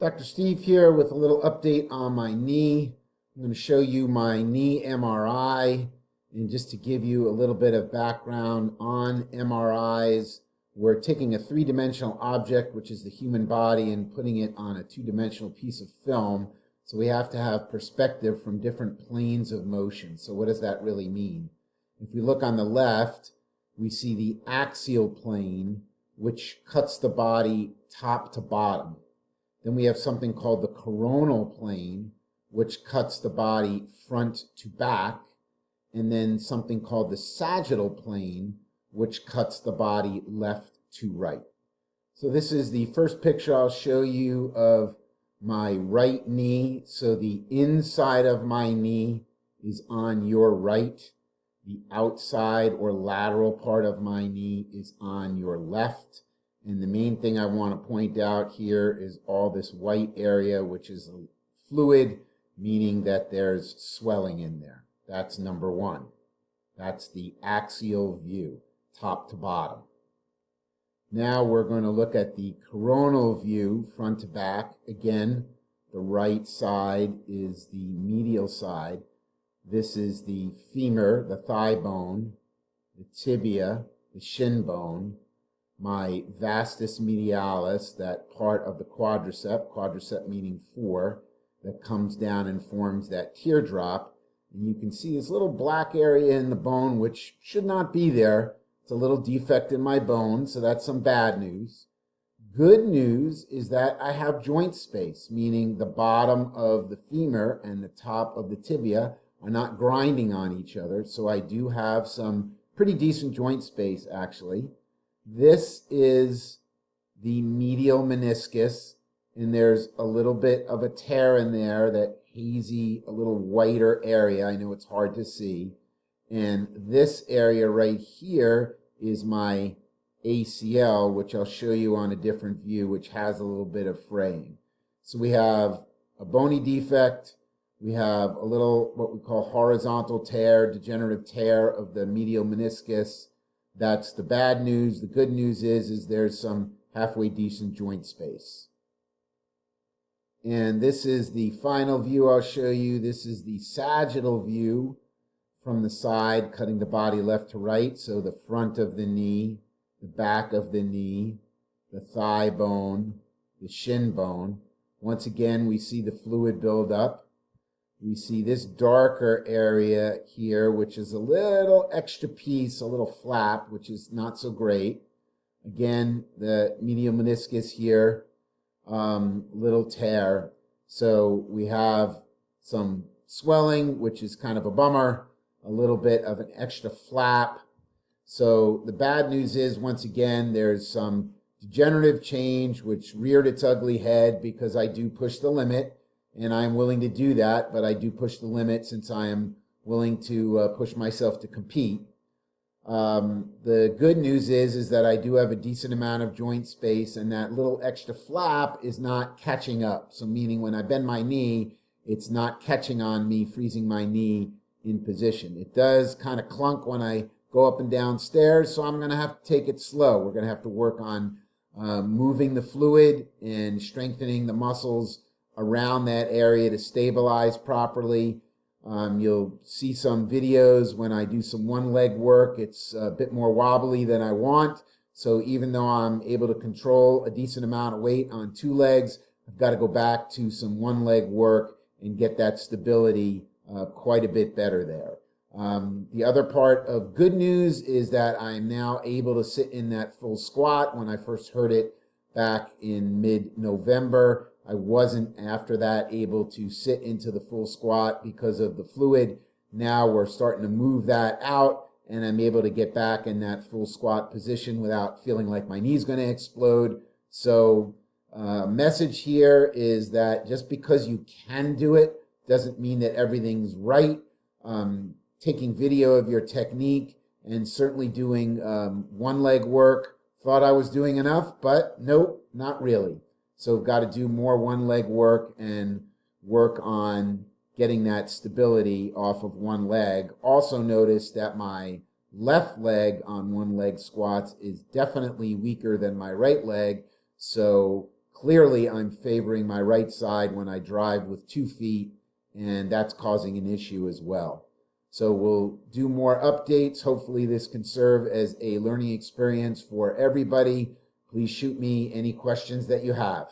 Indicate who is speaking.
Speaker 1: Dr. Steve here with a little update on my knee. I'm going to show you my knee MRI, and just to give you a little bit of background on MRIs, we're taking a three-dimensional object, which is the human body, and putting it on a two-dimensional piece of film. So we have to have perspective from different planes of motion. So what does that really mean? If we look on the left, we see the axial plane, which cuts the body top to bottom. Then we have something called the coronal plane, which cuts the body front to back. And then something called the sagittal plane, which cuts the body left to right. So this is the first picture I'll show you of my right knee. So the inside of my knee is on your right. The outside or lateral part of my knee is on your left. And the main thing I want to point out here is all this white area, which is fluid, meaning that there's swelling in there. That's number one. That's the axial view, top to bottom. Now we're going to look at the coronal view, front to back. Again, the right side is the medial side. This is the femur, the thigh bone, the tibia, the shin bone, my vastus medialis, that part of the quadricep meaning 4, that comes down and forms that teardrop. And you can see this little black area in the bone, which should not be there. It's a little defect in my bone, so that's some bad news. Good news is that I have joint space, meaning the bottom of the femur and the top of the tibia are not grinding on each other, so I do have some pretty decent joint space, actually. This is the medial meniscus, and there's a little bit of a tear in there, that hazy, a little whiter area. I know it's hard to see. And this area right here is my ACL, which I'll show you on a different view, which has a little bit of fraying. So we have a bony defect. We have a little, what we call horizontal tear, degenerative tear of the medial meniscus. That's the bad news. The good news is there's some halfway decent joint space. And this is the final view I'll show you. This is the sagittal view from the side, cutting the body left to right. So the front of the knee, the back of the knee, the thigh bone, the shin bone. Once again, we see the fluid build up. We see this darker area here, which is a little extra piece, a little flap, which is not so great. Again, the medial meniscus here, little tear. So we have some swelling, which is kind of a bummer, a little bit of an extra flap. So the bad news is, once again, there's some degenerative change, which reared its ugly head because I do push the limit. And I'm willing to do that, but I do push the limit since I am willing to push myself to compete. The good news is that I do have a decent amount of joint space, and that little extra flap is not catching up. So meaning when I bend my knee, it's not catching on me, freezing my knee in position. It does kind of clunk when I go up and down stairs, so I'm going to have to take it slow. We're going to have to work on moving the fluid and strengthening the muscles around that area to stabilize properly. You'll see some videos when I do some one leg work. It's a bit more wobbly than I want. So even though I'm able to control a decent amount of weight on 2 legs, I've got to go back to some one leg work and get that stability quite a bit better there. The other part of good news is that I'm now able to sit in that full squat. When I first heard it back in mid-November, I wasn't, after that, able to sit into the full squat because of the fluid. Now we're starting to move that out, and I'm able to get back in that full squat position without feeling like my knee's going to explode. So message here is that just because you can do it doesn't mean that everything's right. Taking video of your technique and certainly doing one leg work, thought I was doing enough, but nope, not really. So we've got to do more one leg work and work on getting that stability off of one leg. Also notice that my left leg on one leg squats is definitely weaker than my right leg. So clearly I'm favoring my right side when I drive with 2 feet, and that's causing an issue as well. So we'll do more updates. Hopefully this can serve as a learning experience for everybody. Please shoot me any questions that you have.